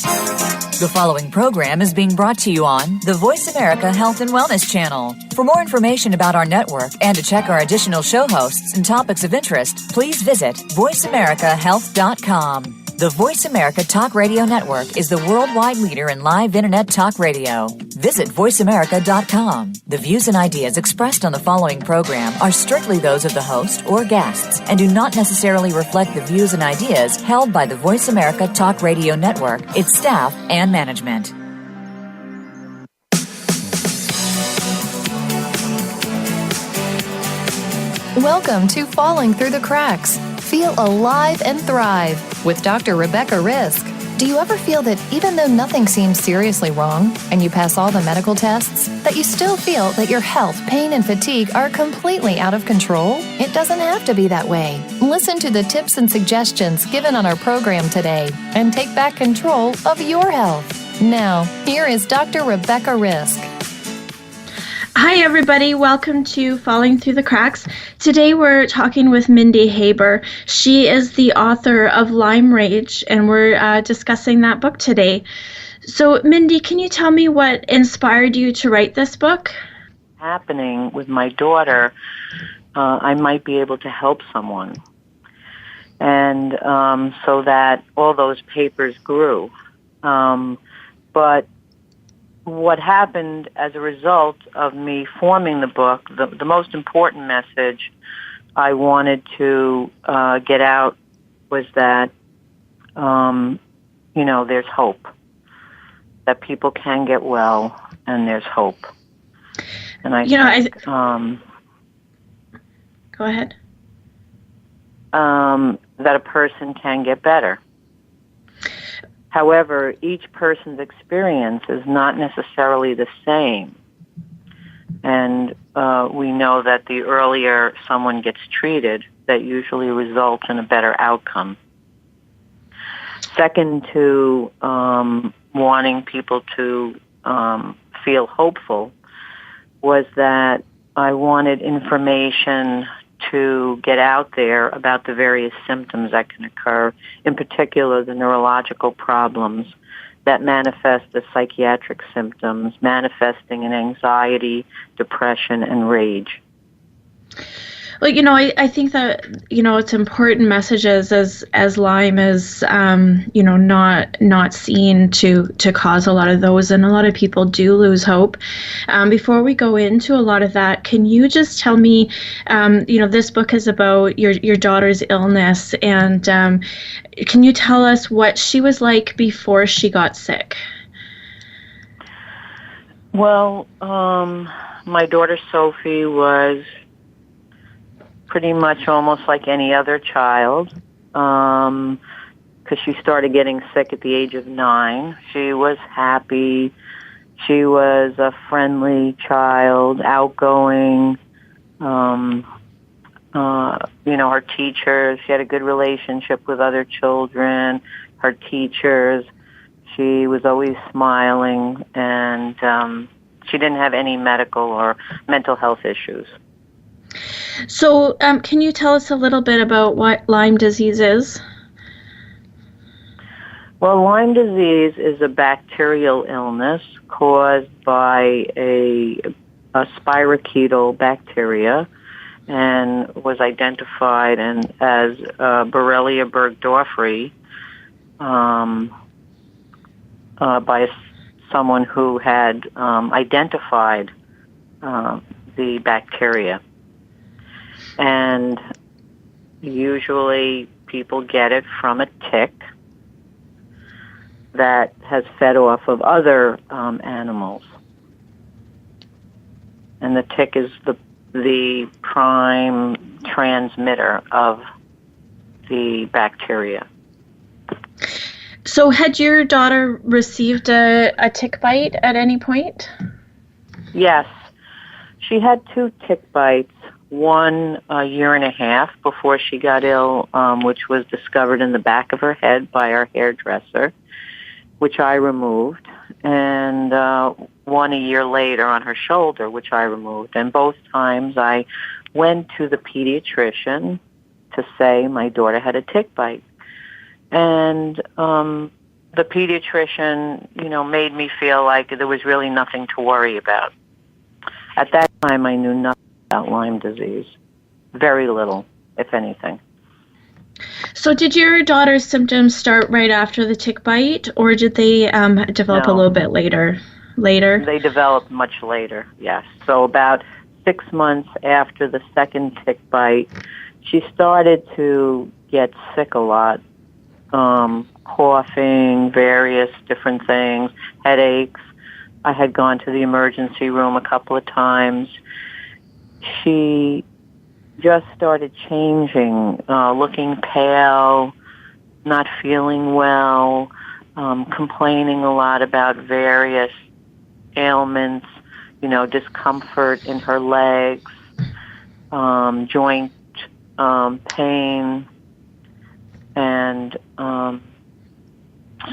The following program is being brought to you on the Voice America Health and Wellness Channel. For more information about our network and to check our additional show hosts and topics of interest, please visit voiceamericahealth.com. The Voice America Talk Radio Network is the worldwide leader in live Internet talk radio. Visit voiceamerica.com. The views and ideas expressed on the following program are strictly those of the host or guests and do not necessarily reflect the views and ideas held by the Voice America Talk Radio Network, its staff, and management. Welcome to Falling Through the Cracks. Feel alive and thrive with Dr. Rebecca Risk. Do you ever feel that even though nothing seems seriously wrong and you pass all the medical tests, that you still feel that your health, pain, and fatigue are completely out of control? It doesn't have to be that way. Listen to the tips and suggestions given on our program today and take back control of your health. Now, here is Dr. Rebecca Risk. Hi, everybody. Welcome to Falling Through the Cracks. Today we're talking with Mindy Haber. She is the author of Lyme Rage, and we're discussing that book today. So, Mindy, can you tell me what inspired you to write this book? Happening with my daughter, I might be able to help someone. And so that all those papers grew. But what happened as a result of me forming the book, the most important message I wanted to get out was that, there's hope, that people can get well, and there's hope. And I think, go ahead. That a person can get better. However, each person's experience is not necessarily the same. And we know that the earlier someone gets treated, that usually results in a better outcome. Second to wanting people to feel hopeful was that I wanted information to get out there about the various symptoms that can occur, in particular the neurological problems that manifest as psychiatric symptoms, manifesting in anxiety, depression, and rage. Well, I think that, it's important messages as Lyme is, not seen to cause a lot of those, and a lot of people do lose hope. Before we go into a lot of that, can you just tell me, this book is about your daughter's illness, and can you tell us what she was like before she got sick? Well, my daughter Sophie was pretty much almost like any other child, because she started getting sick at the age of 9. She was happy. She was a friendly child, outgoing. Her teachers, she had a good relationship with other children, her teachers. She was always smiling, and she didn't have any medical or mental health issues. So, can you tell us a little bit about what Lyme disease is? Well, Lyme disease is a bacterial illness caused by a spirochetal bacteria, and was identified as Borrelia burgdorferi by someone who had identified the bacteria. And usually people get it from a tick that has fed off of other animals. And the tick is the prime transmitter of the bacteria. So had your daughter received a tick bite at any point? Yes. She had 2 tick bites, one a year and a half before she got ill, which was discovered in the back of her head by our hairdresser, which I removed, and one a year later on her shoulder, which I removed. And both times I went to the pediatrician to say my daughter had a tick bite. And the pediatrician, made me feel like there was really nothing to worry about. At that time, I knew nothing about Lyme disease. Very little, if anything. So did your daughter's symptoms start right after the tick bite, or did they develop a No. little bit later? They developed much later, yes. So about 6 months after the second tick bite, she started to get sick a lot, coughing, various different things, headaches. I had gone to the emergency room a couple of times. She just started changing, looking pale, not feeling well, complaining a lot about various ailments, discomfort in her legs, joint pain, and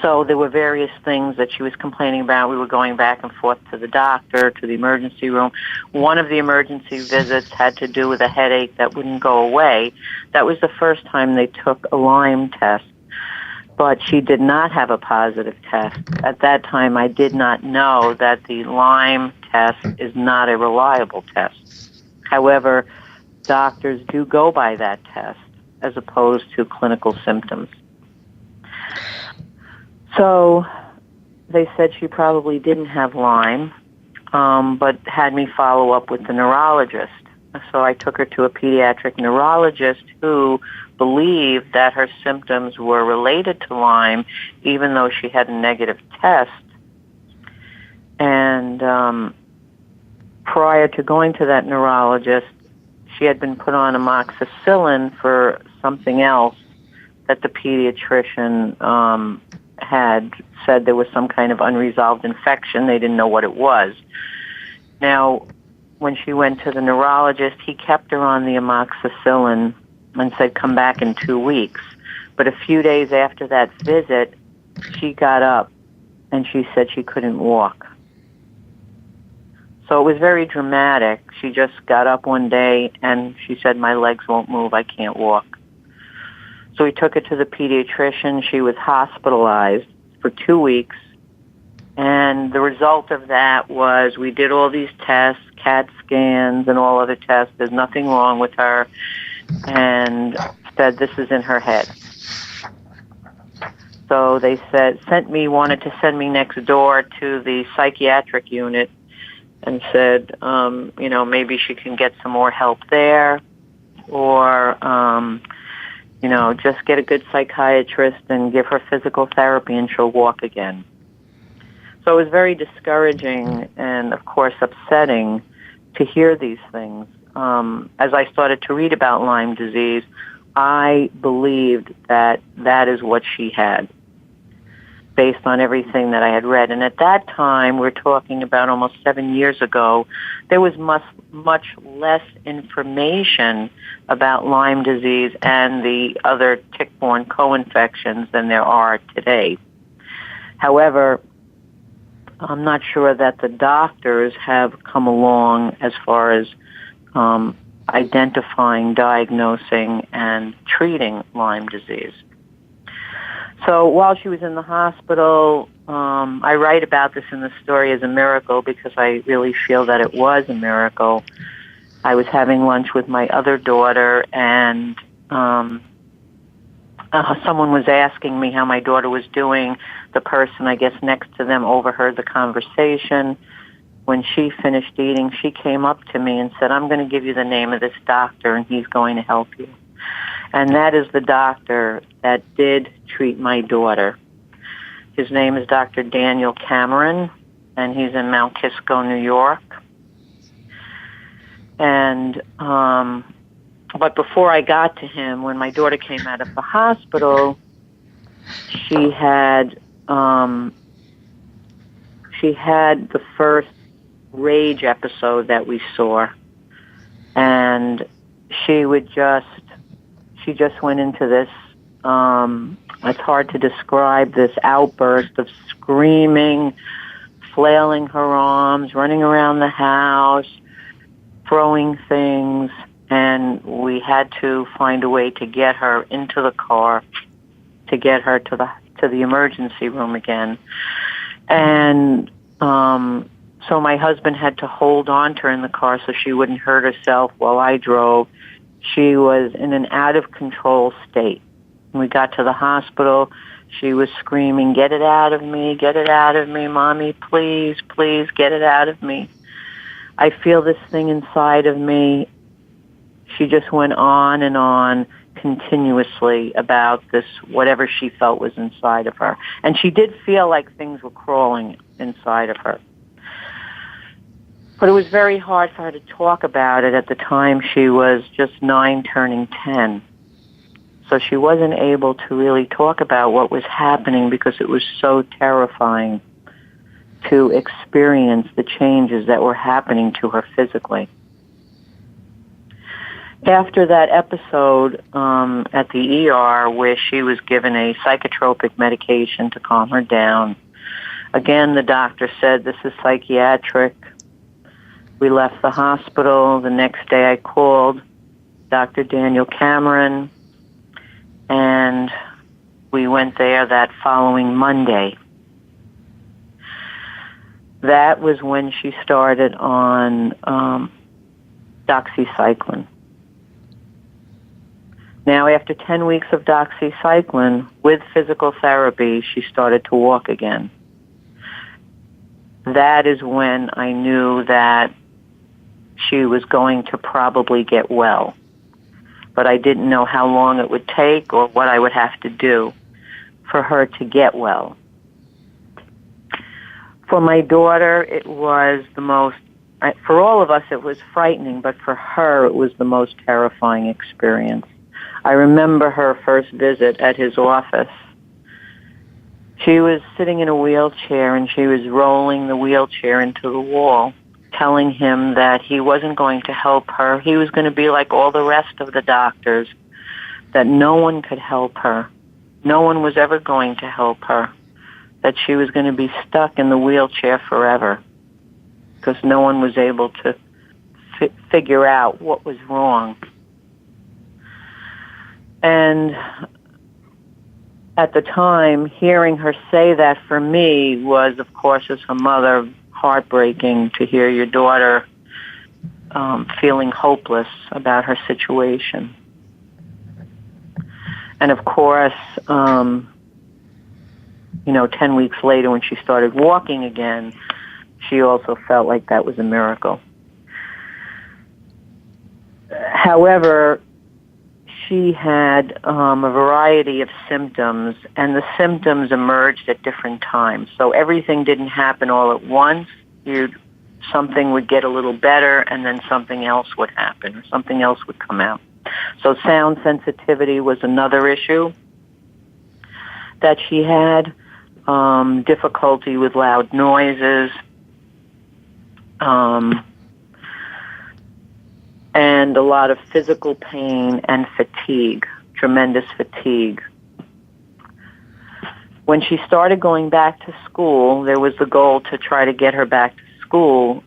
so there were various things that she was complaining about. We were going back and forth to the doctor, to the emergency room. One of the emergency visits had to do with a headache that wouldn't go away. That was the first time they took a Lyme test, but she did not have a positive test. At that time, I did not know that the Lyme test is not a reliable test. However, doctors do go by that test as opposed to clinical symptoms. So they said she probably didn't have Lyme, but had me follow up with the neurologist. So I took her to a pediatric neurologist who believed that her symptoms were related to Lyme, even though she had a negative test. And prior to going to that neurologist, she had been put on amoxicillin for something else that the pediatrician had said there was some kind of unresolved infection. They didn't know what it was. Now, when she went to the neurologist, he kept her on the amoxicillin and said, come back in 2 weeks. But a few days after that visit, she got up and she said she couldn't walk. So it was very dramatic. She just got up one day and she said, my legs won't move, I can't walk. So we took her to the pediatrician. She was hospitalized for 2 weeks. And the result of that was we did all these tests, CAT scans and all other tests. There's nothing wrong with her. And said this is in her head. So they wanted to send me next door to the psychiatric unit and said, maybe she can get some more help there, or just get a good psychiatrist and give her physical therapy and she'll walk again. So it was very discouraging and, of course, upsetting to hear these things. As I started to read about Lyme disease, I believed that that is what she had, based on everything that I had read. And at that time, we're talking about almost 7 years ago, there was much less information about Lyme disease and the other tick-borne co-infections than there are today. However, I'm not sure that the doctors have come along as far as identifying, diagnosing, and treating Lyme disease. So while she was in the hospital, I write about this in the story as a miracle because I really feel that it was a miracle. I was having lunch with my other daughter, and someone was asking me how my daughter was doing. The person, I guess, next to them overheard the conversation. When she finished eating, she came up to me and said, I'm going to give you the name of this doctor, and he's going to help you. And that is the doctor that did treat my daughter. His name is Dr. Daniel Cameron, and he's in Mount Kisco, New York. And but before I got to him, when my daughter came out of the hospital, she had the first rage episode that we saw, and she just went into this, it's hard to describe, this outburst of screaming, flailing her arms, running around the house, throwing things, and we had to find a way to get her into the car, to get her to to the emergency room again. And so my husband had to hold on to her in the car so she wouldn't hurt herself while I drove. She was in an out-of-control state. When we got to the hospital, she was screaming, "Get it out of me, get it out of me, Mommy, please, please, get it out of me. I feel this thing inside of me." She just went on and on continuously about this, whatever she felt was inside of her. And she did feel like things were crawling inside of her. But it was very hard for her to talk about it. At the time, she was just 9 turning 10. So she wasn't able to really talk about what was happening because it was so terrifying to experience the changes that were happening to her physically. After that episode at the ER where she was given a psychotropic medication to calm her down, again, the doctor said, "This is psychiatric." We left the hospital. The next day I called Dr. Daniel Cameron, and we went there that following Monday. That was when she started on doxycycline. Now, after 10 weeks of doxycycline, with physical therapy, she started to walk again. That is when I knew that she was going to probably get well. But I didn't know how long it would take or what I would have to do for her to get well. For my daughter, it was the most, for all of us it was frightening, but for her it was the most terrifying experience. I remember her first visit at his office. She was sitting in a wheelchair and she was rolling the wheelchair into the wall, telling him that he wasn't going to help her. He was going to be like all the rest of the doctors, that no one could help her. No one was ever going to help her, that she was going to be stuck in the wheelchair forever because no one was able to figure out what was wrong. And at the time, hearing her say that for me was, of course, as her mother, heartbreaking to hear your daughter feeling hopeless about her situation. And of course, 10 weeks later when she started walking again, she also felt like that was a miracle. However, she had a variety of symptoms, and the symptoms emerged at different times. So everything didn't happen all at once. Something would get a little better, and then something else would happen, or something else would come out. So sound sensitivity was another issue that she had, difficulty with loud noises, and a lot of physical pain and fatigue, tremendous fatigue. When she started going back to school, there was the goal to try to get her back to school.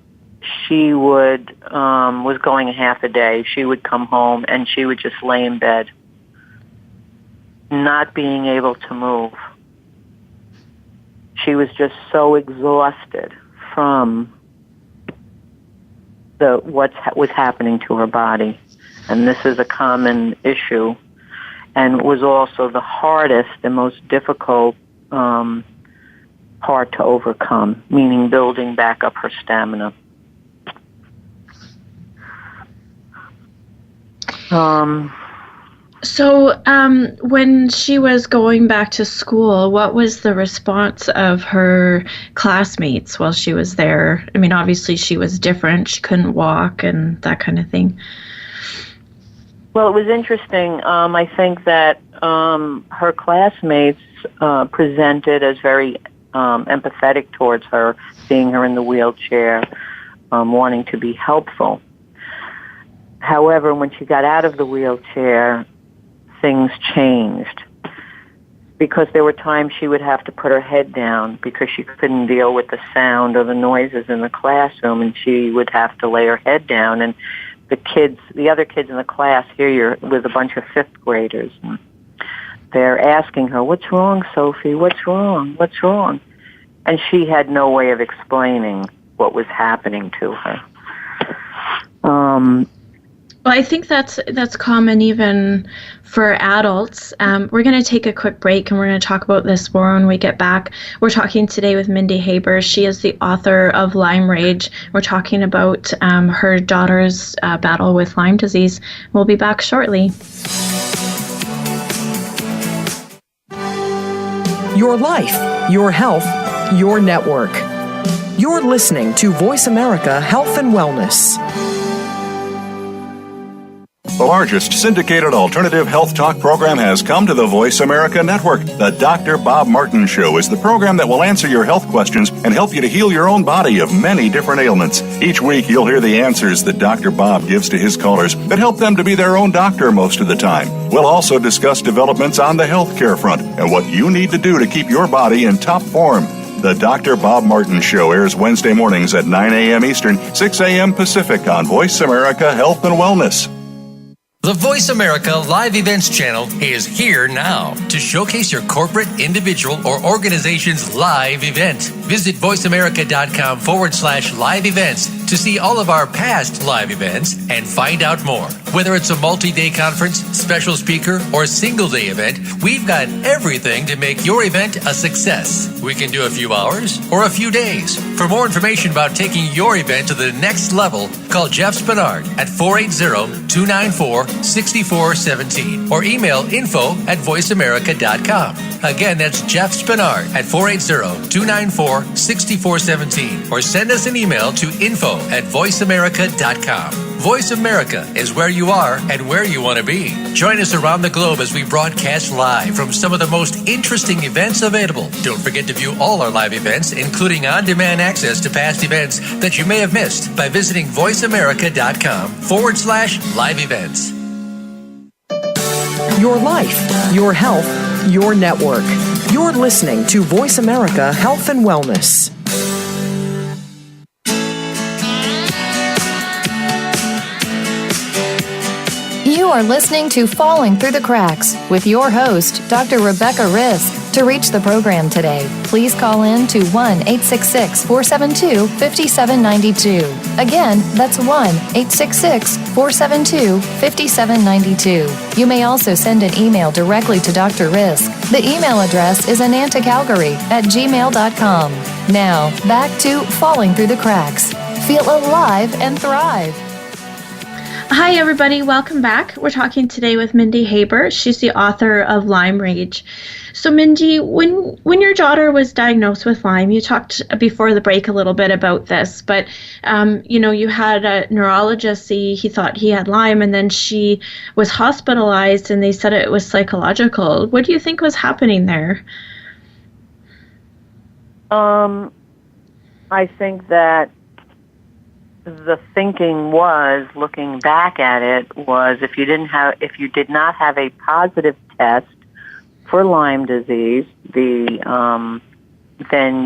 She was going a half a day. She would come home and she would just lay in bed, not being able to move. She was just so exhausted from what was happening to her body. And this is a common issue, and was also the hardest and most difficult part to overcome, meaning building back up her stamina. So when she was going back to school, what was the response of her classmates while she was there? I mean, obviously she was different. She couldn't walk and that kind of thing. Well, it was interesting. I think that her classmates presented as very empathetic towards her, seeing her in the wheelchair, wanting to be helpful. However, when she got out of the wheelchair, things changed, because there were times she would have to put her head down because she couldn't deal with the sound or the noises in the classroom, and she would have to lay her head down. And the other kids in the class, here you're with a bunch of fifth graders. And they're asking her, "What's wrong, Sophie? What's wrong? What's wrong?" And she had no way of explaining what was happening to her. Well, I think that's common even for adults. We're going to take a quick break, and we're going to talk about this more when we get back. We're talking today with Mindy Haber. She is the author of Lyme Rage. We're talking about her daughter's battle with Lyme disease. We'll be back shortly. Your life, your health, your network. You're listening to Voice America Health and Wellness. The largest syndicated alternative health talk program has come to the Voice America Network. The Dr. Bob Martin Show is the program that will answer your health questions and help you to heal your own body of many different ailments. Each week, you'll hear the answers that Dr. Bob gives to his callers that help them to be their own doctor most of the time. We'll also discuss developments on the healthcare front and what you need to do to keep your body in top form. The Dr. Bob Martin Show airs Wednesday mornings at 9 a.m. Eastern, 6 a.m. Pacific on Voice America Health and Wellness. The Voice America Live Events channel is here now to showcase your corporate, individual, or organization's live event. Visit voiceamerica.com/live events to see all of our past live events and find out more. Whether it's a multi-day conference, special speaker, or single-day event, we've got everything to make your event a success. We can do a few hours or a few days. For more information about taking your event to the next level, call Jeff Spinard at 480-294-6417 or email info@voiceamerica.com. Again, that's Jeff Spinard at 480-294-6417 or send us an email to info@voiceamerica.com. Voice America is where you are and where you want to be. Join us around the globe as we broadcast live from some of the most interesting events available. Don't forget to view all our live events, including on-demand access to past events that you may have missed by visiting voiceamerica.com/live events. Your life, your health, your network. You're listening to Voice America Health and Wellness. You are listening to Falling Through the Cracks with your host, Dr. Rebecca Risk. To reach the program today, please call in to 1-866-472-5792. Again, that's 1-866-472-5792. You may also send an email directly to Dr. Risk. The email address is anantacalgary@gmail.com. Now, back to Falling Through the Cracks. Feel alive and thrive. Hi, everybody. Welcome back. We're talking today with Mindy Haber. She's the author of Lyme Rage. So, Mindy, when your daughter was diagnosed with Lyme, you talked before the break a little bit about this, but, you had a neurologist see he thought he had Lyme, and then she was hospitalized, and they said it was psychological. What do you think was happening there? I think that the thinking was, looking back at it, was if you did not have a positive test for Lyme disease, then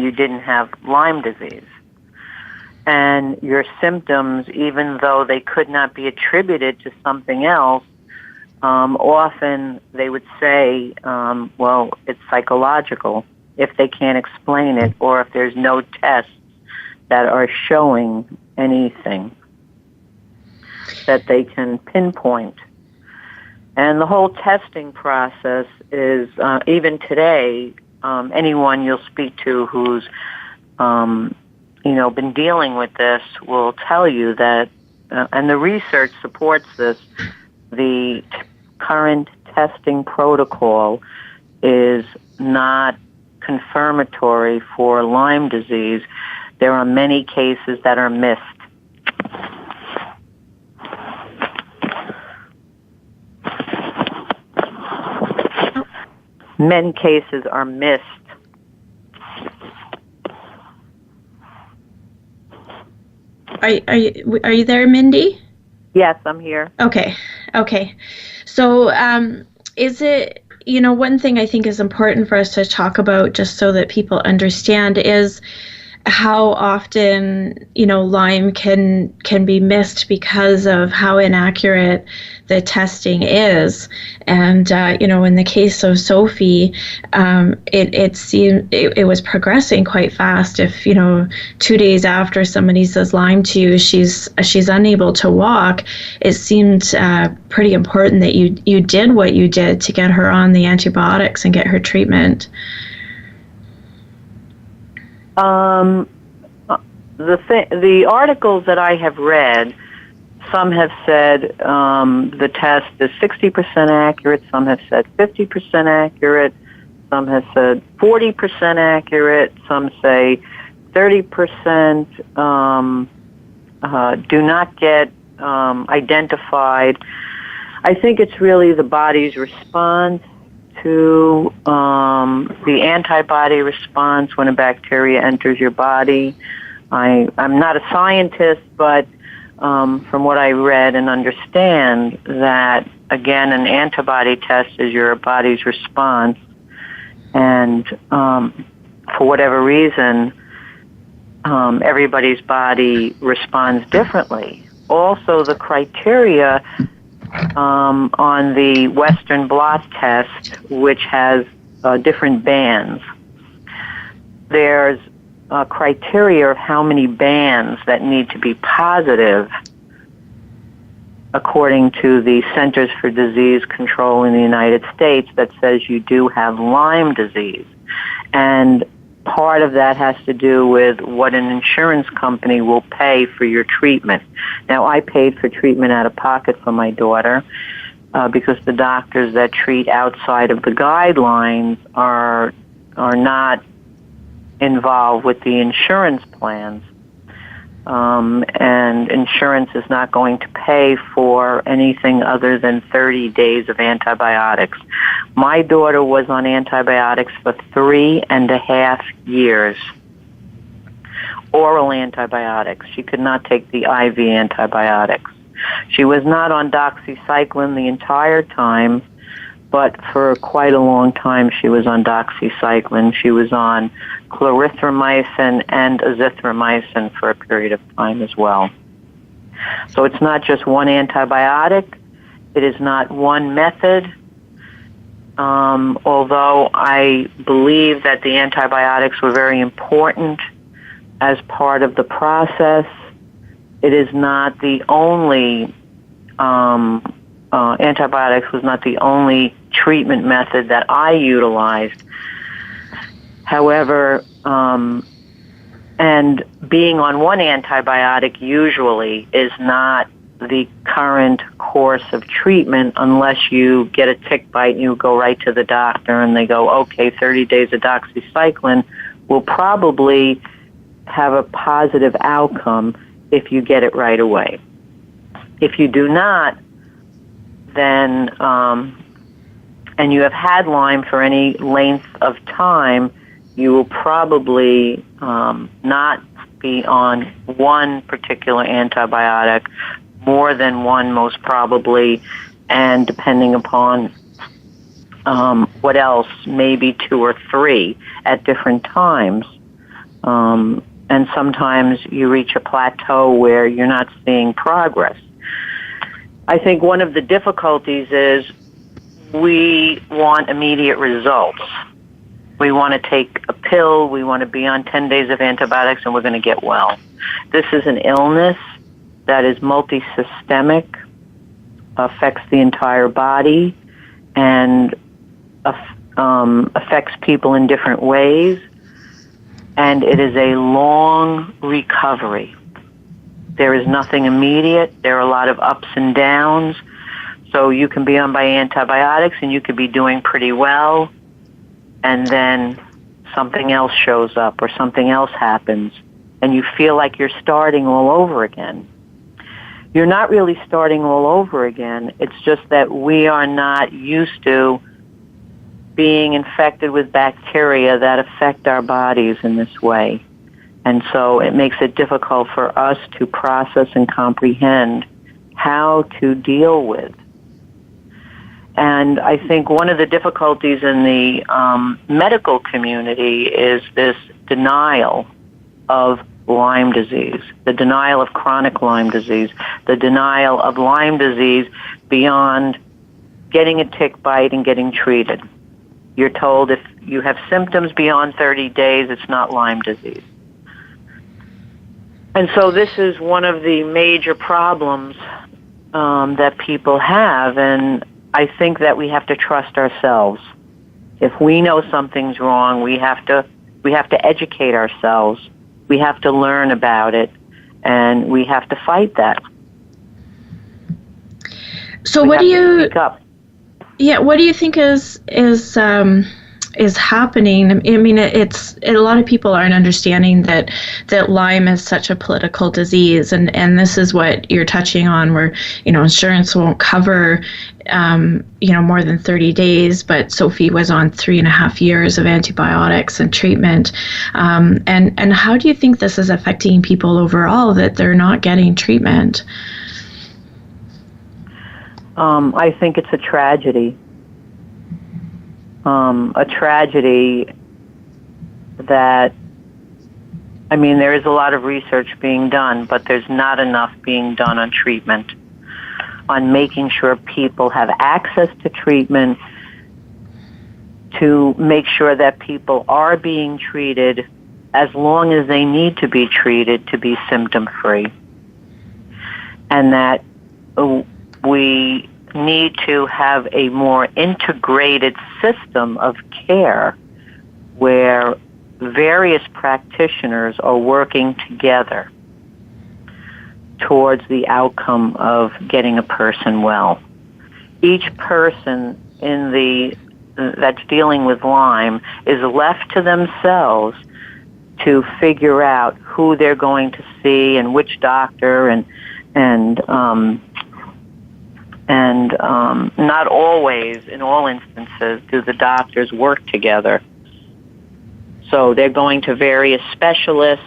you didn't have Lyme disease. And your symptoms, even though they could not be attributed to something else, often they would say, well, it's psychological if they can't explain it or if there's no tests that are showing anything that they can pinpoint. And the whole testing process is, even today, anyone you'll speak to who's, been dealing with this will tell you that, and the research supports this, the current testing protocol is not confirmatory for Lyme disease. There are many cases that are missed. Many cases are missed. Are you there, Mindy? Yes, I'm here. Okay. So, is it, one thing I think is important for us to talk about, just so that people understand, is how often, Lyme can be missed because of how inaccurate the testing is. And, in the case of Sophie, it seemed it was progressing quite fast. If, 2 days after somebody says Lyme to you, she's unable to walk, it seemed pretty important that you did what you did to get her on the antibiotics and get her treatment. The articles that I have read, some have said the test is 60% accurate, some have said 50% accurate, some have said 40% accurate, some say 30% do not get identified. I think it's really the body's response to the antibody response when a bacteria enters your body. I'm not a scientist, but from what I read and understand, that, again, an antibody test is your body's response. And for whatever reason, everybody's body responds differently. Also, the criteria on the Western blot test, which has different bands. There's a criteria of how many bands that need to be positive according to the Centers for Disease Control in the United States that says you do have Lyme disease. And part of that has to do with what an insurance company will pay for your treatment. Now, I paid for treatment out of pocket for my daughter because the doctors that treat outside of the guidelines are not involved with the insurance plans. And insurance is not going to pay for anything other than 30 days of antibiotics. My daughter was on antibiotics for 3.5 years. Oral antibiotics. She could not take the IV antibiotics. She was not on doxycycline the entire time, but for quite a long time she was on doxycycline. She was on clarithromycin and azithromycin for a period of time as well. So it's not just one antibiotic. It is not one method. Although I believe that the antibiotics were very important as part of the process, it is not the only, antibiotics was not the only treatment method that I utilized. However, and being on one antibiotic usually is not the current course of treatment unless you get a tick bite and you go right to the doctor and they go, okay, 30 days of doxycycline will probably have a positive outcome if you get it right away. If you do not, then, and you have had Lyme for any length of time, you will probably not be on one particular antibiotic, more than one most probably, and depending upon what else, maybe 2 or 3 at different times. And sometimes you reach a plateau where you're not seeing progress. I think one of the difficulties is we want immediate results. We want to take a pill, we want to be on 10 days of antibiotics, and we're going to get well. This is an illness that is multisystemic, affects the entire body, and affects people in different ways. And it is a long recovery. There is nothing immediate. There are a lot of ups and downs. So you can be on by antibiotics and you could be doing pretty well, and then something else shows up or something else happens, and you feel like you're starting all over again. You're not really starting all over again. It's just that we are not used to being infected with bacteria that affect our bodies in this way. And so it makes it difficult for us to process and comprehend how to deal with. And I think one of the difficulties in the medical community is this denial of Lyme disease, the denial of chronic Lyme disease, the denial of Lyme disease beyond getting a tick bite and getting treated. You're told if you have symptoms beyond 30 days, it's not Lyme disease. And so this is one of the major problems that people have, and I think that we have to trust ourselves. If we know something's wrong, we have to educate ourselves. We have to learn about it, and we have to fight that. So what do you? Yeah, what do you think is happening? I mean, a lot of people aren't understanding that Lyme is such a political disease, and this is what you're touching on, where insurance won't cover more than 30 days, but Sophie was on 3.5 years of antibiotics and treatment. And how do you think this is affecting people overall, that they're not getting treatment? I think it's a tragedy. A tragedy that, there is a lot of research being done, but there's not enough being done on treatment, on making sure people have access to treatment, to make sure that people are being treated as long as they need to be treated to be symptom-free, and that we need to have a more integrated system of care where various practitioners are working together towards the outcome of getting a person well. Each person that's dealing with Lyme is left to themselves to figure out who they're going to see and which doctor, and not always, in all instances, do the doctors work together. So they're going to various specialists.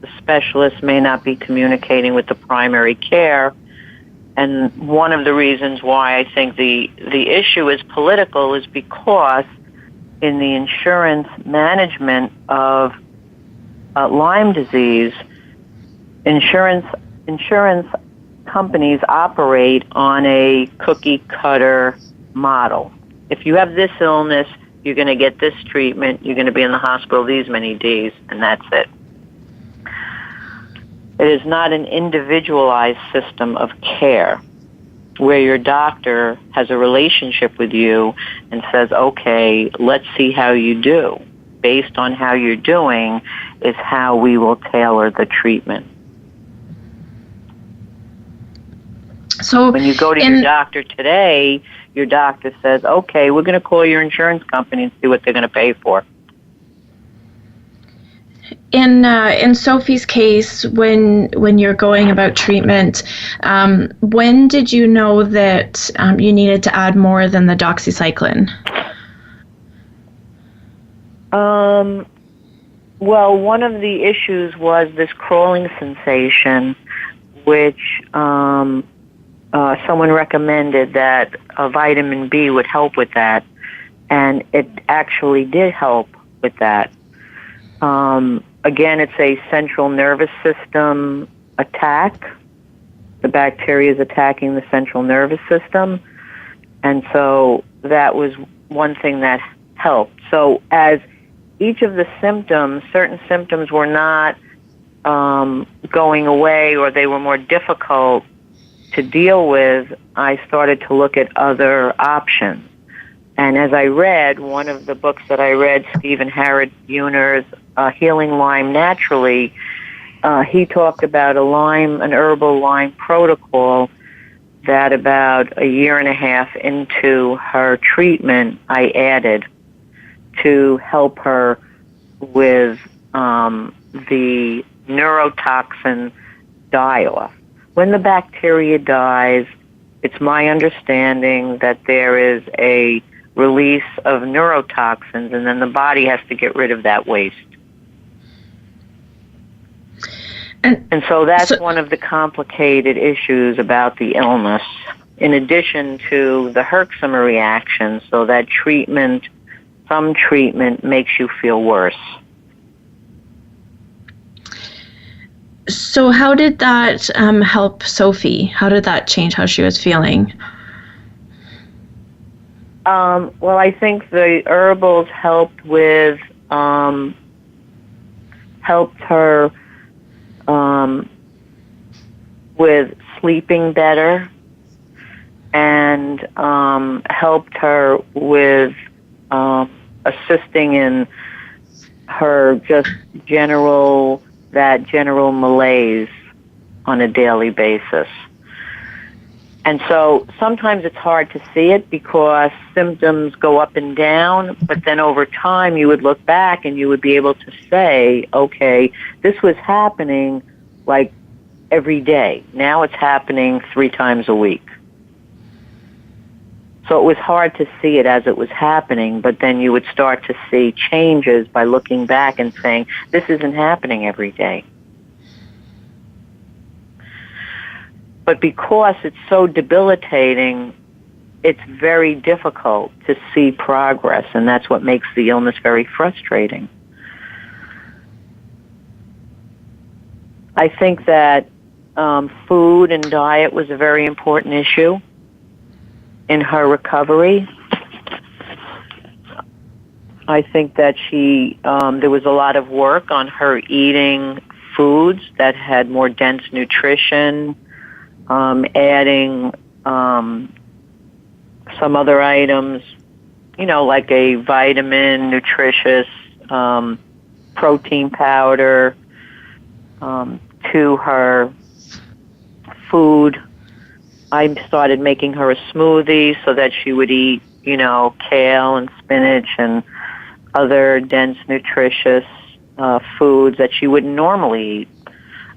The specialists may not be communicating with the primary care. And one of the reasons why I think the issue is political is because in the insurance management of Lyme disease, insurance companies operate on a cookie-cutter model. If you have this illness, you're going to get this treatment, you're going to be in the hospital these many days, and that's it. It is not an individualized system of care where your doctor has a relationship with you and says, okay, let's see how you do. Based on how you're doing is how we will tailor the treatment. So when you go to your doctor today, your doctor says, okay, we're going to call your insurance company and see what they're going to pay for. In Sophie's case, when you're going about treatment, when did you know that you needed to add more than the doxycycline? Well, one of the issues was this crawling sensation, which someone recommended that a vitamin B would help with that, and it actually did help with that. Again, it's a central nervous system attack. The bacteria is attacking the central nervous system, and so that was one thing that helped. So as each of the symptoms, certain symptoms were not going away, or they were more difficult to deal with, I started to look at other options. And as I read, one of the books that I read, Stephen Harrod Buhner's Healing Lyme Naturally, he talked about an herbal Lyme protocol that about 1.5 years into her treatment, I added to help her with the neurotoxin die-off. When the bacteria dies, it's my understanding that there is a release of neurotoxins, and then the body has to get rid of that waste. And so that's one of the complicated issues about the illness, in addition to the Herxheimer reaction, so that some treatment makes you feel worse. So how did that help Sophie? How did that change how she was feeling? Well, I think the herbals helped her with sleeping better, and helped her with assisting in her just general malaise on a daily basis. And so sometimes it's hard to see it because symptoms go up and down, but then over time you would look back and you would be able to say, okay, this was happening like every day. Now it's happening 3 times a week. So it was hard to see it as it was happening, but then you would start to see changes by looking back and saying, this isn't happening every day. But because it's so debilitating, it's very difficult to see progress, and that's what makes the illness very frustrating. I think that food and diet was a very important issue in her recovery. I think that there was a lot of work on her eating foods that had more dense nutrition, adding some other items, like a vitamin, nutritious protein powder to her food. I started making her a smoothie so that she would eat, kale and spinach and other dense, nutritious foods that she wouldn't normally eat.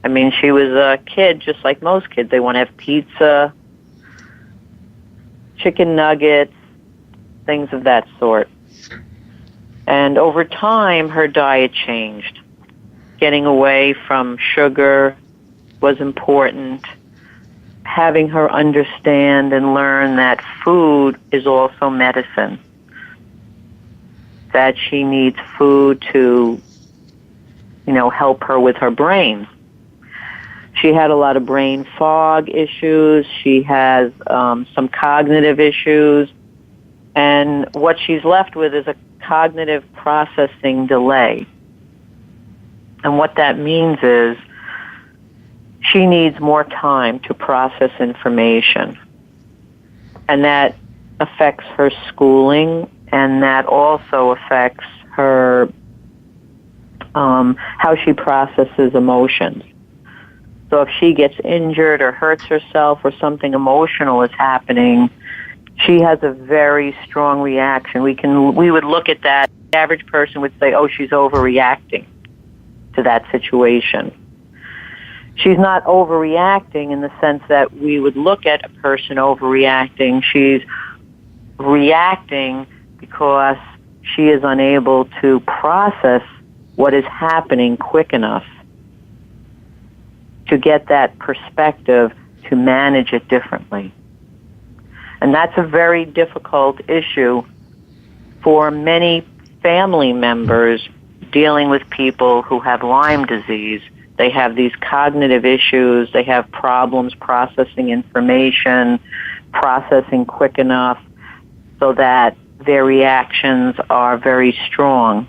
I mean, she was a kid just like most kids. They want to have pizza, chicken nuggets, things of that sort. And over time, her diet changed. Getting away from sugar was important. Having her understand and learn that food is also medicine. That she needs food to, help her with her brain. She had a lot of brain fog issues. She has some cognitive issues. And what she's left with is a cognitive processing delay. And what that means is she needs more time to process information. And that affects her schooling, and that also affects her, how she processes emotions. So if she gets injured or hurts herself or something emotional is happening, she has a very strong reaction. We would look at that. The average person would say, oh, she's overreacting to that situation. She's not overreacting in the sense that we would look at a person overreacting. She's reacting because she is unable to process what is happening quick enough to get that perspective to manage it differently. And that's a very difficult issue for many family members dealing with people who have Lyme disease. They have these cognitive issues. They have problems processing information, processing quick enough so that their reactions are very strong.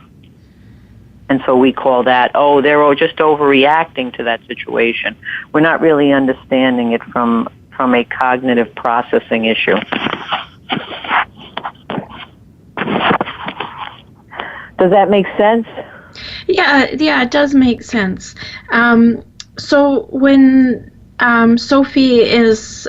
And so we call that, oh, they're just overreacting to that situation. We're not really understanding it from a cognitive processing issue. Does that make sense? Yeah, it does make sense. So when Sophie is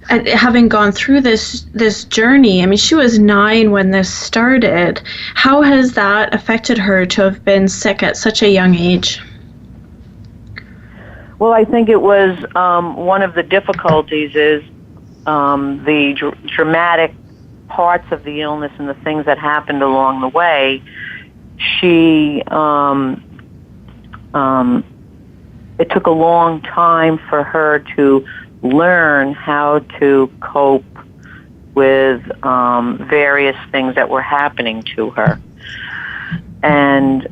having gone through this journey, I mean, she was 9 when this started. How has that affected her to have been sick at such a young age? Well, I think it was one of the difficulties is the dramatic parts of the illness and the things that happened along the way. She, it took a long time for her to learn how to cope with various things that were happening to her. And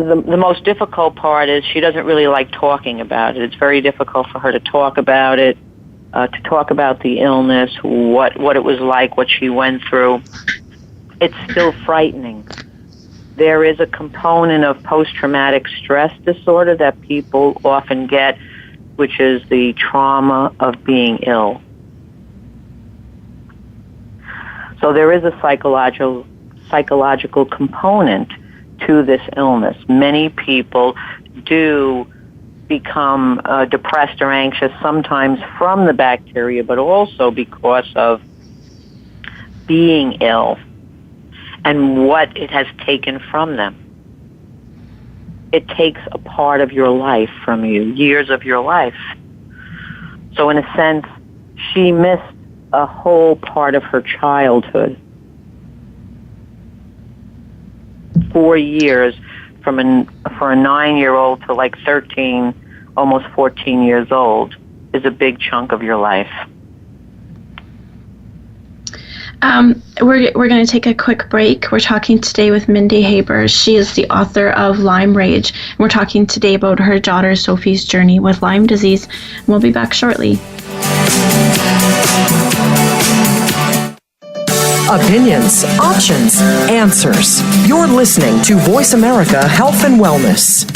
the most difficult part is she doesn't really like talking about it. It's very difficult for her to talk about it, to talk about the illness, what it was like, what she went through. It's still frightening. There is a component of post-traumatic stress disorder that people often get, which is the trauma of being ill. So there is a psychological component to this illness. Many people do become depressed or anxious, sometimes from the bacteria, but also because of being ill and what it has taken from them. It takes a part of your life from you, years of your life. So in a sense, she missed a whole part of her childhood. 4 years for a 9-year-old to like 13, almost 14 years old is a big chunk of your life. We're going to take a quick break. We're talking today with Mindy Haber. She is the author of Lyme Rage. We're talking today about her daughter Sophie's journey with Lyme disease. We'll be back shortly. Opinions, options, answers. You're listening to Voice America Health and Wellness.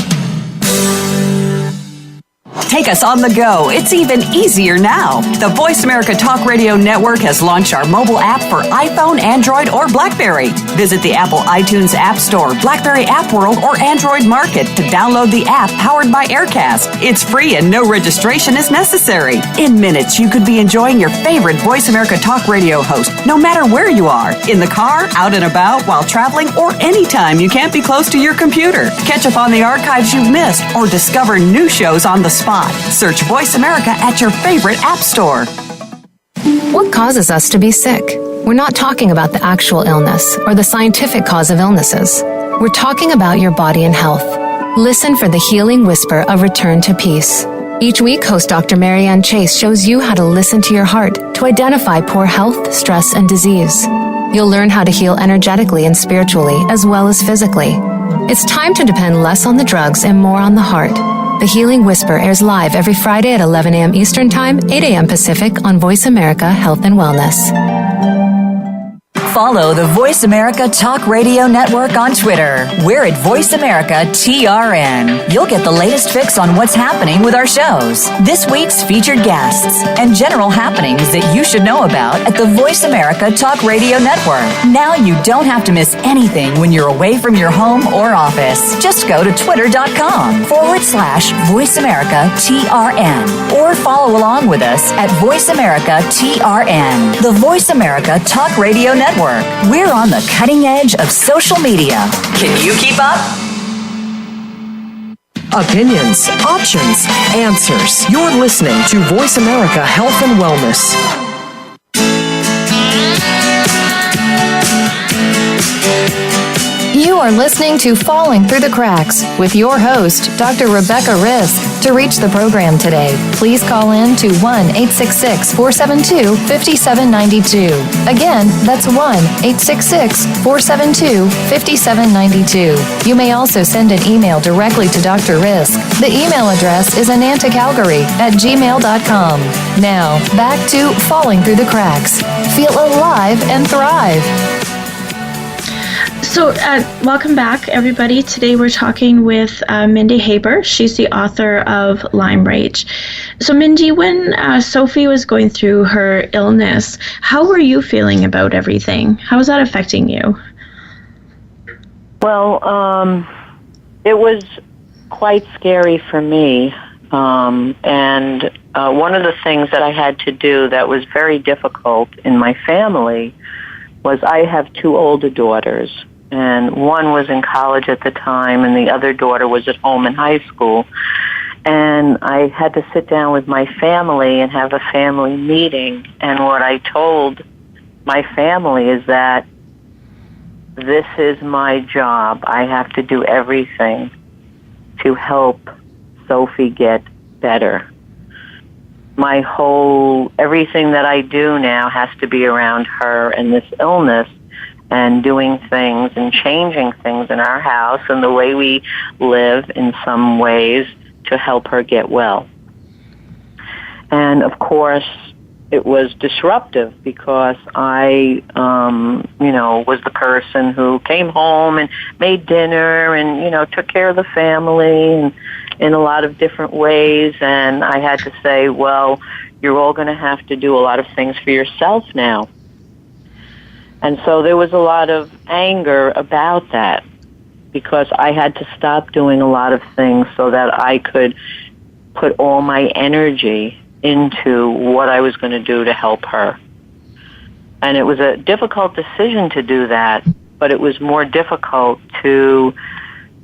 Take us on the go. It's even easier now. The Voice America Talk Radio Network has launched our mobile app for iPhone, Android, or BlackBerry. Visit the Apple iTunes App Store, BlackBerry App World, or Android Market to download the app powered by Aircast. It's free and no registration is necessary. In minutes, you could be enjoying your favorite Voice America Talk Radio host, no matter where you are, in the car, out and about, while traveling, or anytime you can't be close to your computer. Catch up on the archives you've missed or discover new shows on the spot. Search Voice America at your favorite app store. What causes us to be sick? We're not talking about the actual illness or the scientific cause of illnesses. We're talking about your body and health. Listen for the healing whisper of return to peace. Each week, host Dr. Marianne Chase shows you how to listen to your heart to identify poor health, stress, and disease. You'll learn how to heal energetically and spiritually as well as physically. It's time to depend less on the drugs and more on the heart. The Healing Whisper airs live every Friday at 11 a.m. Eastern Time, 8 a.m. Pacific on Voice America Health and Wellness. Follow the Voice America Talk Radio Network on Twitter. We're at Voice America TRN. You'll get the latest fix on what's happening with our shows, this week's featured guests, and general happenings that you should know about at the Voice America Talk Radio Network. Now you don't have to miss anything when you're away from your home or office. Just go to twitter.com/Voice America TRN or follow along with us at Voice America TRN, the Voice America Talk Radio Network. We're on the cutting edge of social media. Can you keep up? Opinions, options, answers. You're listening to Voice America Health and Wellness. You are listening to Falling Through the Cracks with your host, Dr. Rebecca Risk. To reach the program today, please call in to 1-866-472-5792. Again, that's 1-866-472-5792. You may also send an email directly to Dr. Risk. The email address is anantacalgary@gmail.com. Now, back to Falling Through the Cracks. Feel alive and thrive. So, welcome back, everybody. Today we're talking with Mindy Haber. She's the author of Lyme Rage. So, Mindy, when Sophie was going through her illness, how were you feeling about everything? How was that affecting you? Well, it was quite scary for me. And one of the things that I had to do that was very difficult in my family was I have 2 older daughters. And one was in college at the time, and the other daughter was at home in high school. And I had to sit down with my family and have a family meeting. And what I told my family is that this is my job. I have to do everything to help Sophie get better. Everything that I do now has to be around her and this illness and doing things and changing things in our house and the way we live in some ways to help her get well. And of course, it was disruptive because I, was the person who came home and made dinner and, took care of the family and in a lot of different ways. And I had to say, well, you're all going to have to do a lot of things for yourself now. And so there was a lot of anger about that because I had to stop doing a lot of things so that I could put all my energy into what I was going to do to help her. And it was a difficult decision to do that, but it was more difficult to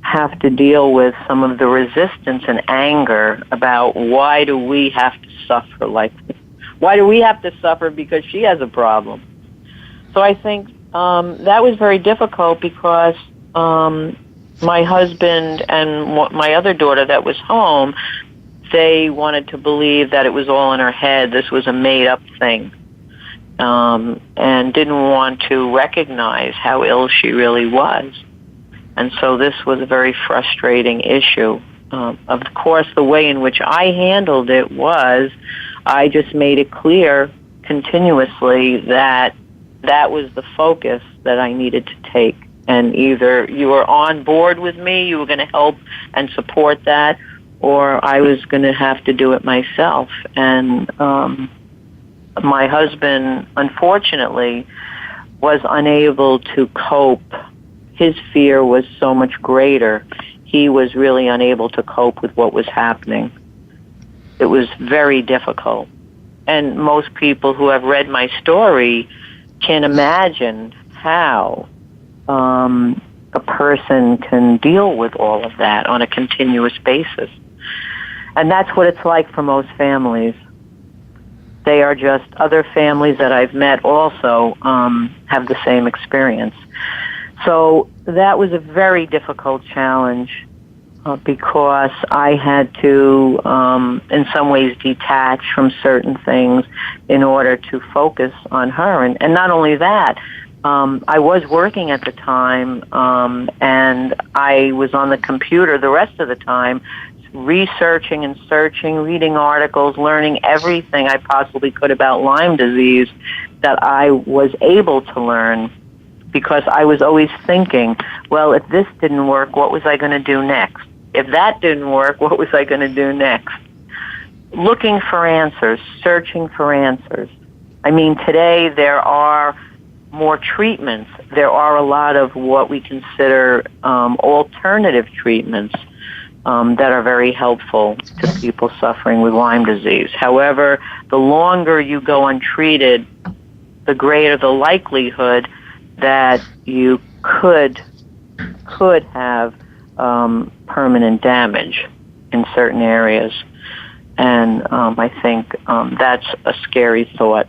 have to deal with some of the resistance and anger about why do we have to suffer like this? Why do we have to suffer because she has a problem? So I think that was very difficult because my husband and my other daughter that was home, they wanted to believe that it was all in her head. This was a made-up thing, and didn't want to recognize how ill she really was. And so this was a very frustrating issue. Of course, the way in which I handled it was I just made it clear continuously that that was the focus that I needed to take. And either you were on board with me, you were going to help and support that, or I was going to have to do it myself. And my husband, unfortunately, was unable to cope. His fear was so much greater. He was really unable to cope with what was happening. It was very difficult. And most people who have read my story can imagine how a person can deal with all of that on a continuous basis. And that's what it's like for most families. They are just other families that I've met also have the same experience. So that was a very difficult challenge because I had to, in some ways, detach from certain things in order to focus on her. And not only that, I was working at the time, and I was on the computer the rest of the time, researching and searching, reading articles, learning everything I possibly could about Lyme disease that I was able to learn, because I was always thinking, well, if this didn't work, what was I going to do next? If that didn't work, what was I going to do next? Looking for answers, searching for answers. I mean, today there are more treatments. There are a lot of what we consider alternative treatments that are very helpful to people suffering with Lyme disease. However, the longer you go untreated, the greater the likelihood that you could have permanent damage in certain areas. And I think that's a scary thought.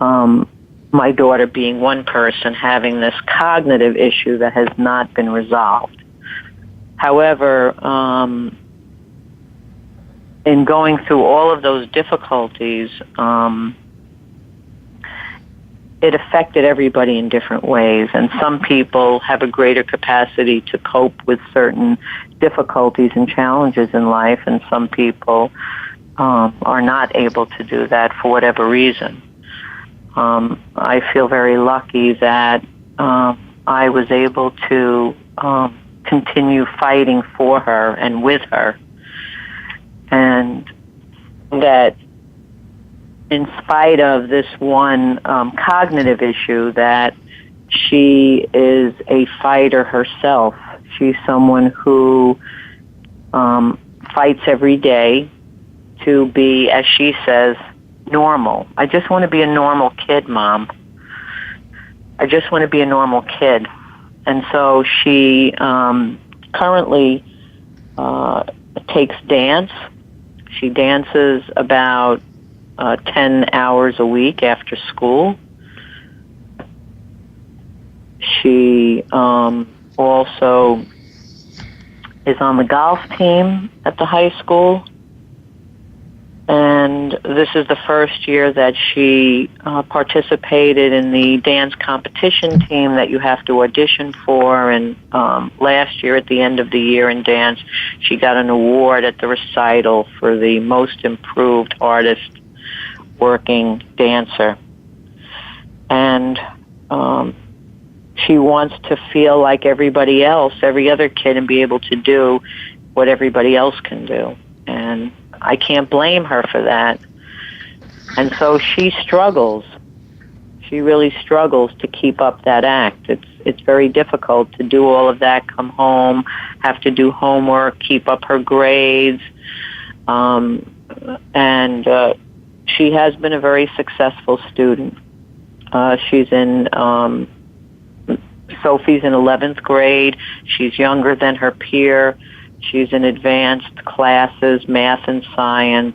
My daughter being one person having this cognitive issue that has not been resolved. However, in going through all of those difficulties, it affected everybody in different ways, and some people have a greater capacity to cope with certain difficulties and challenges in life, and some people are not able to do that for whatever reason. I feel very lucky that I was able to continue fighting for her and with her, and that in spite of this one cognitive issue, that she is a fighter herself. She's someone who fights every day to be, as she says, normal. I just want to be a normal kid, Mom. I just want to be a normal kid. And so she currently takes dance. She dances about 10 hours a week after school. She also is on the golf team at the high school. And this is the first year that she participated in the dance competition team that you have to audition for. And last year, at the end of the year in dance, she got an award at the recital for the most improved artist working dancer. And she wants to feel like everybody else, every other kid, and be able to do what everybody else can do. And I can't blame her for that. And so she struggles. She really struggles to keep up that act. It's very difficult to do all of that, come home, have to do homework, keep up her grades. And she has been a very successful student. She's in, Sophie's in 11th grade. She's younger than her peer. She's in advanced classes, math and science.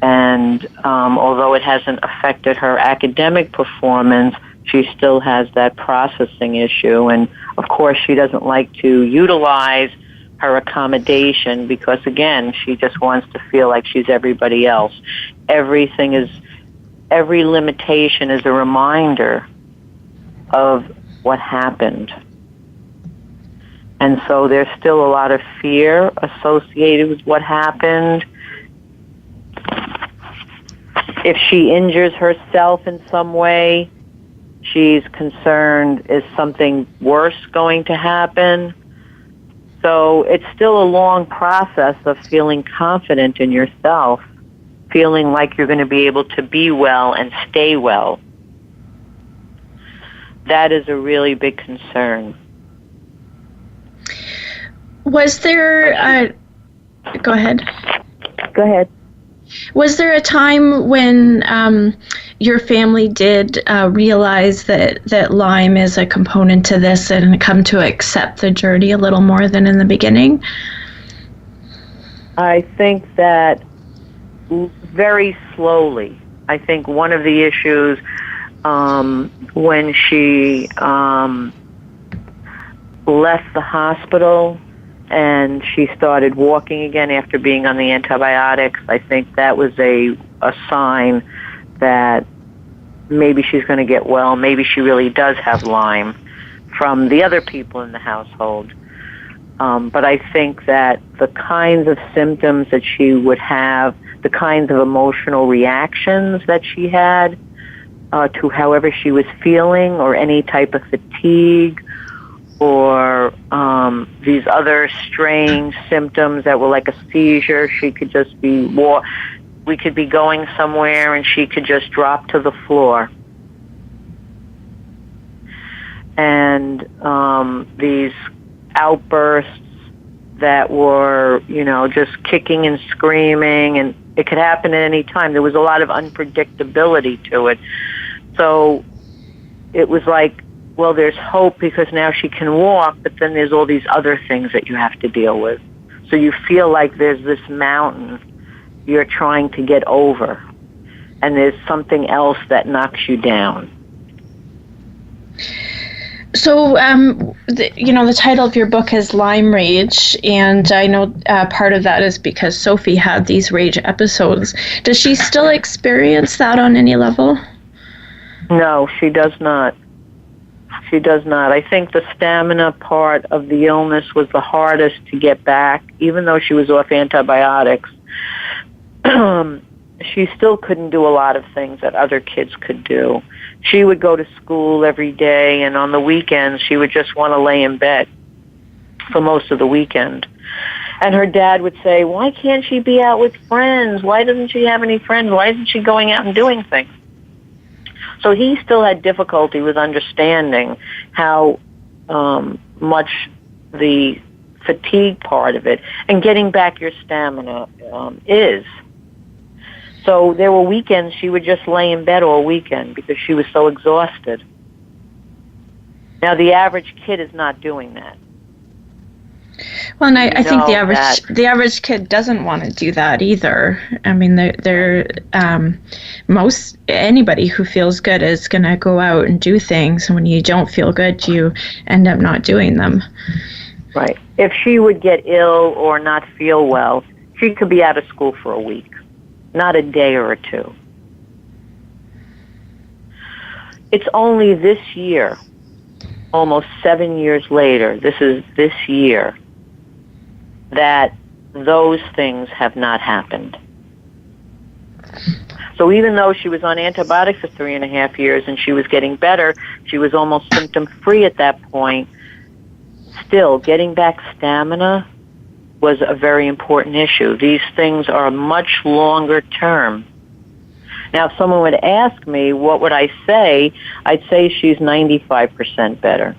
And although it hasn't affected her academic performance, she still has that processing issue. And, of course, she doesn't like to utilize her accommodation because, again, she just wants to feel like she's everybody else. Every limitation is a reminder of what happened. And so there's still a lot of fear associated with what happened. If she injures herself in some way, she's concerned, is something worse going to happen? So it's still a long process of feeling confident in yourself, feeling like you're going to be able to be well and stay well. That is a really big concern. Was there go ahead. Go ahead. Was there a time when your family did realize that Lyme is a component to this and come to accept the journey a little more than in the beginning? I think that very slowly. I think one of the issues when she left the hospital and she started walking again after being on the antibiotics, I think that was a sign that maybe she's going to get well. Maybe she really does have Lyme from the other people in the household. But I think that the kinds of symptoms that she would have, the kinds of emotional reactions that she had to however she was feeling, or any type of fatigue, or these other strange symptoms that were like a seizure. She could just be we could be going somewhere and she could just drop to the floor. And these outbursts that were, just kicking and screaming, and it could happen at any time. There was a lot of unpredictability to it. So it was like, well, there's hope because now she can walk, but then there's all these other things that you have to deal with. So you feel like there's this mountain you're trying to get over, and there's something else that knocks you down. So, the title of your book is Lyme Rage, and I know part of that is because Sophie had these rage episodes. Does she still experience that on any level? No, she does not. She does not. I think the stamina part of the illness was the hardest to get back, even though she was off antibiotics. She still couldn't do a lot of things that other kids could do. She would go to school every day, and on the weekends she would just want to lay in bed for most of the weekend. And her dad would say, why can't she be out with friends? Why doesn't she have any friends? Why isn't she going out and doing things? So he still had difficulty with understanding how much the fatigue part of it and getting back your stamina is. So there were weekends she would just lay in bed all weekend because she was so exhausted. Now, the average kid is not doing that. Well, and I think the average kid doesn't want to do that either. I mean, most anybody who feels good is going to go out and do things, and when you don't feel good, you end up not doing them. Right. If she would get ill or not feel well, she could be out of school for a week. not a day or two. It's only this year, almost 7 years later, this is this year, that those things have not happened. So even though she was on antibiotics for 3.5 years and she was getting better, she was almost symptom-free at that point, still getting back stamina was a very important issue. These things are much longer term. Now, if someone would ask me, what would I say? I'd say she's 95% better.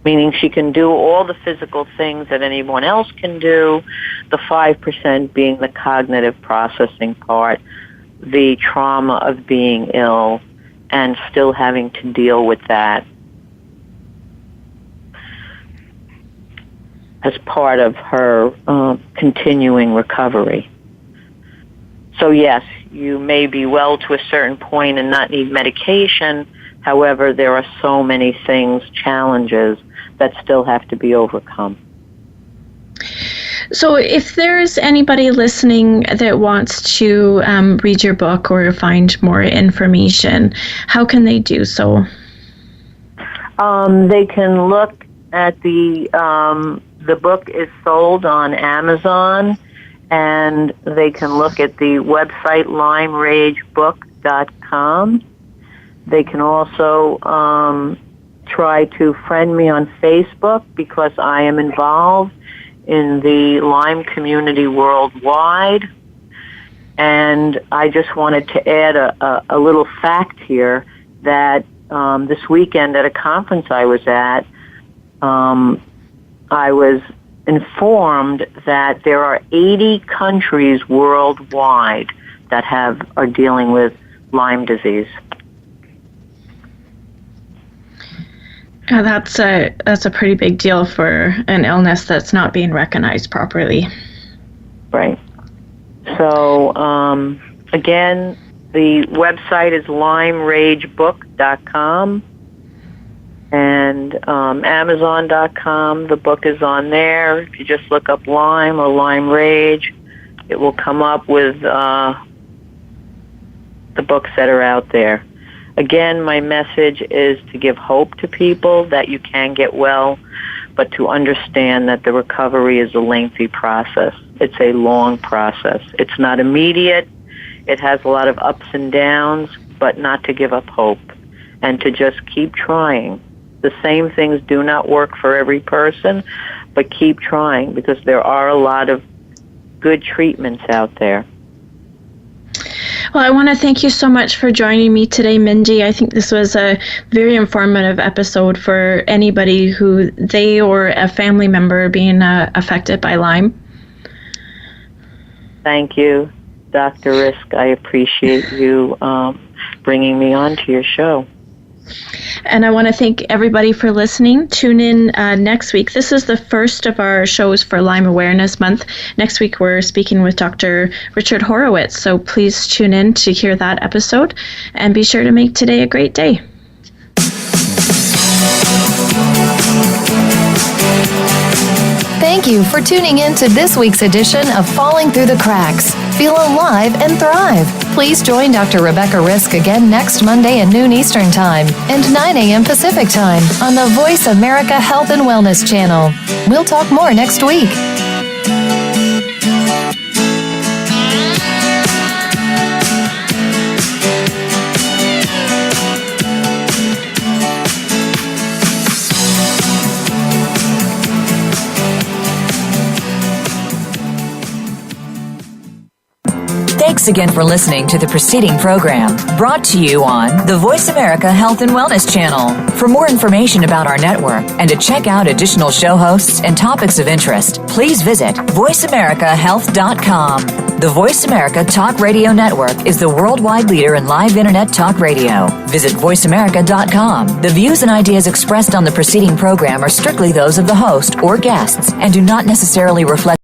Meaning she can do all the physical things that anyone else can do, the 5% being the cognitive processing part, the trauma of being ill, and still having to deal with that as part of her continuing recovery. So yes, you may be well to a certain point and not need medication. However, there are so many things, challenges, that still have to be overcome. So if there's anybody listening that wants to read your book or find more information, how can they do so? They can look at the book is sold on Amazon, and they can look at the website LymeRageBook.com. They can also try to friend me on Facebook because I am involved in the Lyme community worldwide. And I just wanted to add a little fact here that this weekend at a conference I was at, I was informed that there are 80 countries worldwide that are dealing with Lyme disease. That's a pretty big deal for an illness that's not being recognized properly. Right. So, again, the website is LymeRageBook.com and Amazon.com. The book is on there. If you just look up Lyme or Lyme Rage, it will come up with the books that are out there. Again, my message is to give hope to people that you can get well, but to understand that the recovery is a lengthy process. It's a long process. It's not immediate. It has a lot of ups and downs, but not to give up hope and to just keep trying. The same things do not work for every person, but keep trying because there are a lot of good treatments out there. Well, I want to thank you so much for joining me today, Mindy. I think this was a very informative episode for anybody who they or a family member being affected by Lyme. Thank you, Dr. Risk. I appreciate you bringing me on to your show. And I want to thank everybody for listening. Tune in next week. This is the first of our shows for Lyme Awareness Month. Next week, we're speaking with Dr. Richard Horowitz. So please tune in to hear that episode. And be sure to make today a great day. Thank you for tuning in to this week's edition of Falling Through the Cracks. Feel alive and thrive. Please join Dr. Rebecca Risk again next Monday at noon Eastern Time and 9 a.m. Pacific Time on the Voice America Health and Wellness channel. We'll talk more next week. Thanks again for listening to the preceding program, brought to you on the Voice America Health and Wellness channel. For more information about our network and to check out additional show hosts and topics of interest, please visit voiceamericahealth.com. The Voice America Talk Radio Network is the worldwide leader in live Internet talk radio. Visit voiceamerica.com. The views and ideas expressed on the preceding program are strictly those of the host or guests and do not necessarily reflect